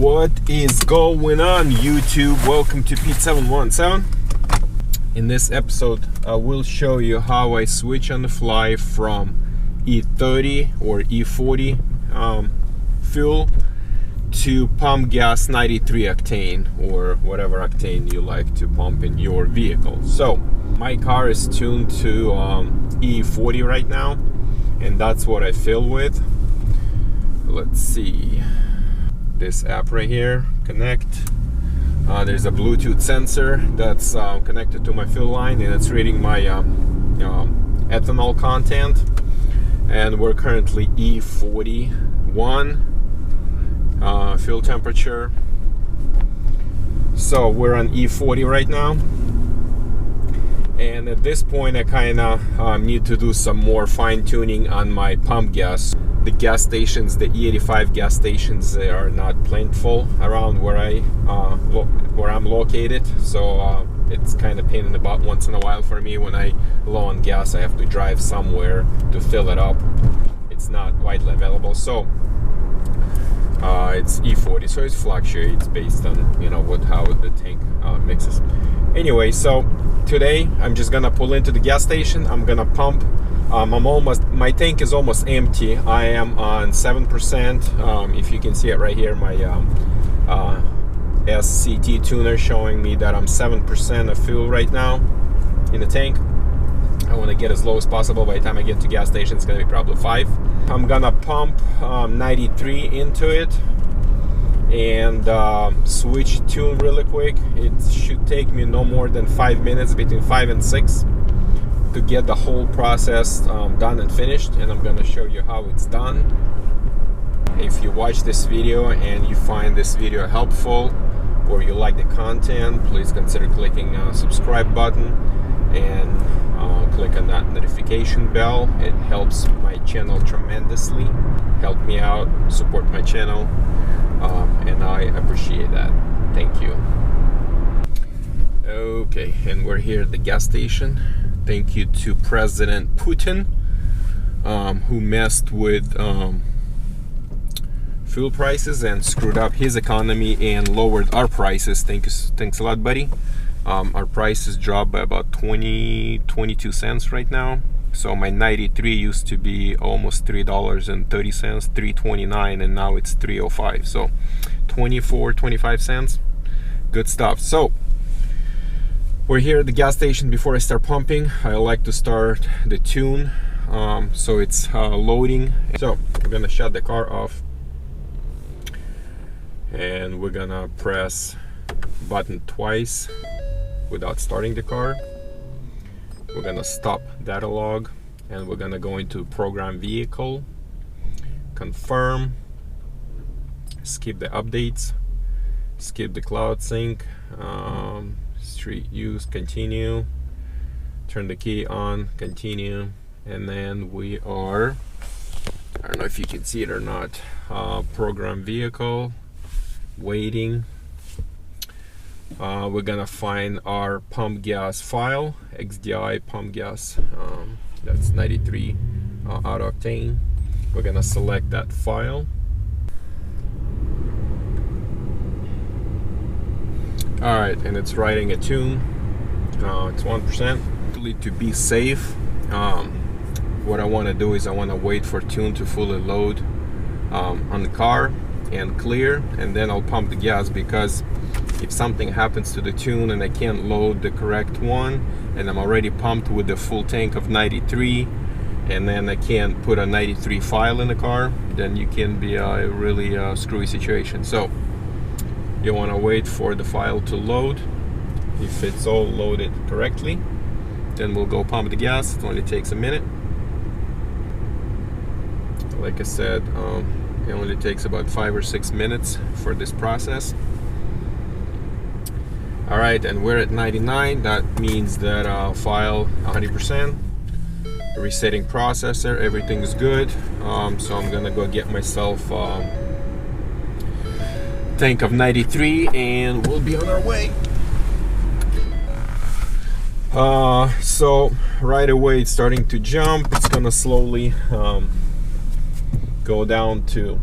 What is going on, YouTube? Welcome to Pete 717. In this episode, I will show you how I switch on the fly from E30 or E40 fuel to pump gas 93 octane or whatever octane you like to pump in your vehicle. So my car is tuned to E40 right now, and that's what I fill with. Let's see. This app right here, connect. There's a Bluetooth sensor that's connected to my fuel line, and it's reading my ethanol content. And we're currently E41 fuel temperature. So we're on E40 right now. And at this point, I kind of need to do some more fine tuning on my pump gas. The gas stations, the E85 gas stations, they are not plentiful around where I'm located, so it's kind of pain in the butt once in a while for me. When I low on gas, I have to drive somewhere to fill it up. It's not widely available, so it's E40, so it fluctuates based on how the tank mixes. Anyway, so today I'm just gonna pull into the gas station. I'm gonna pump. My tank is almost empty. I am on 7%. If you can see it right here, my SCT tuner showing me that I'm 7% of fuel right now in the tank. I want to get as low as possible. By the time I get to gas station, it's gonna be probably 5. I'm gonna pump 93 into it and switch tune really quick. It should take me no more than 5 minutes, between 5 and 6. To get the whole process done and finished, and I'm gonna show you how it's done. If you watch this video and you find this video helpful or you like the content, please consider clicking subscribe button and click on that notification bell. It helps my channel tremendously. Help me out, support my channel, and I appreciate that. Thank you. Okay, and we're here at the gas station. Thank you to President Putin, who messed with fuel prices and screwed up his economy and lowered our prices. Thanks a lot, buddy. Our prices dropped by about 22 cents right now. So my 93 used to be almost $3.30, $3.29, and now it's $3.05. So 25 cents. Good stuff. So we're here at the gas station. Before I start pumping, I like to start the tune, so it's loading. So we're gonna shut the car off, and we're gonna press button twice without starting the car. We're gonna stop data log, and we're gonna go into program vehicle, confirm, skip the updates, skip the cloud sync, street use, continue, turn the key on, continue, and then we are, I don't know if you can see it or not, program vehicle, waiting. We're gonna find our pump gas file, XDI pump gas, that's 93 auto octane. We're gonna select that file. Alright, and it's writing a tune. It's 1%. To be safe, what I want to do is I want to wait for tune to fully load on the car and clear, and then I'll pump the gas, because if something happens to the tune and I can't load the correct one, and I'm already pumped with the full tank of 93, and then I can't put a 93 file in the car, then you can be a really screwy situation. So you want to wait for the file to load. If it's all loaded correctly, then we'll go pump the gas. It only takes a minute. Like I said, it only takes about 5 or 6 minutes for this process. Alright, and we're at 99. That means that file 100%. Resetting processor, everything is good. So I'm gonna go get myself tank of 93, and we'll be on our way. So right away it's starting to jump. It's gonna slowly go down to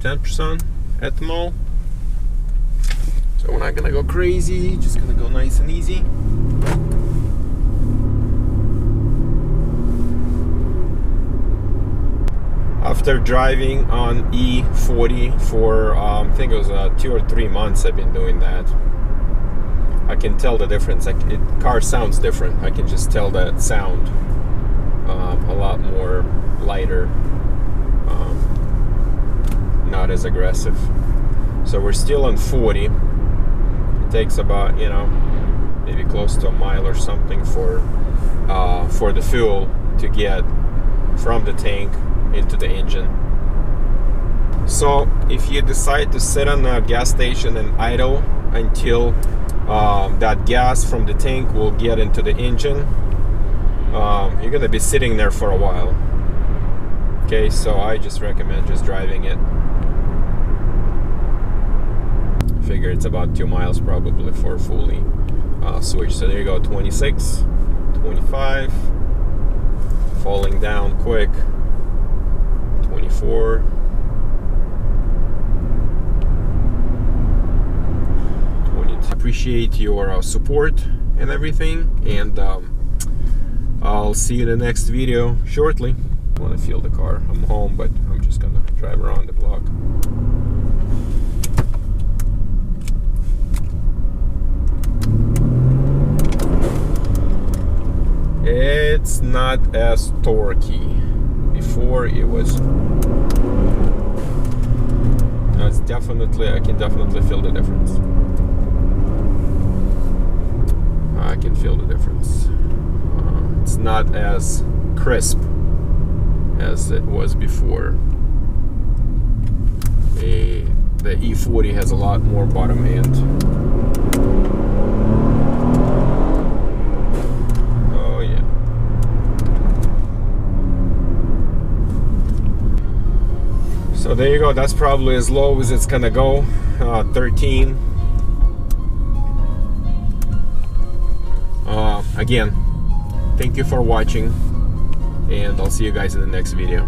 10% ethanol. So we're not gonna go crazy, just gonna go nice and easy. After driving on E40 for I think it was 2 or 3 months, I've been doing that. I can tell the difference. Car sounds different. I can just tell that sound a lot more lighter, not as aggressive. So we're still on 40. It takes about, you know, maybe close to a mile or something for the fuel to get from the tank into the engine. So if you decide to sit on a gas station and idle until that gas from the tank will get into the engine, you're gonna be sitting there for a while. Okay, so I just recommend just driving it. Figure it's about 2 miles probably for a fully switch. So there you go, 26, 25, falling down quick, 24, 22. Appreciate your support and everything, and I'll see you in the next video shortly. I want to feel the car. I'm home, but I'm just gonna drive around the block. It's not as torquey. Before it was. No, it's definitely, I can definitely feel the difference. I can feel the difference. It's not as crisp as it was before. The E40 has a lot more bottom end. Oh yeah. So there you go, that's probably as low as it's gonna go, 13. Again, thank you for watching, and I'll see you guys in the next video.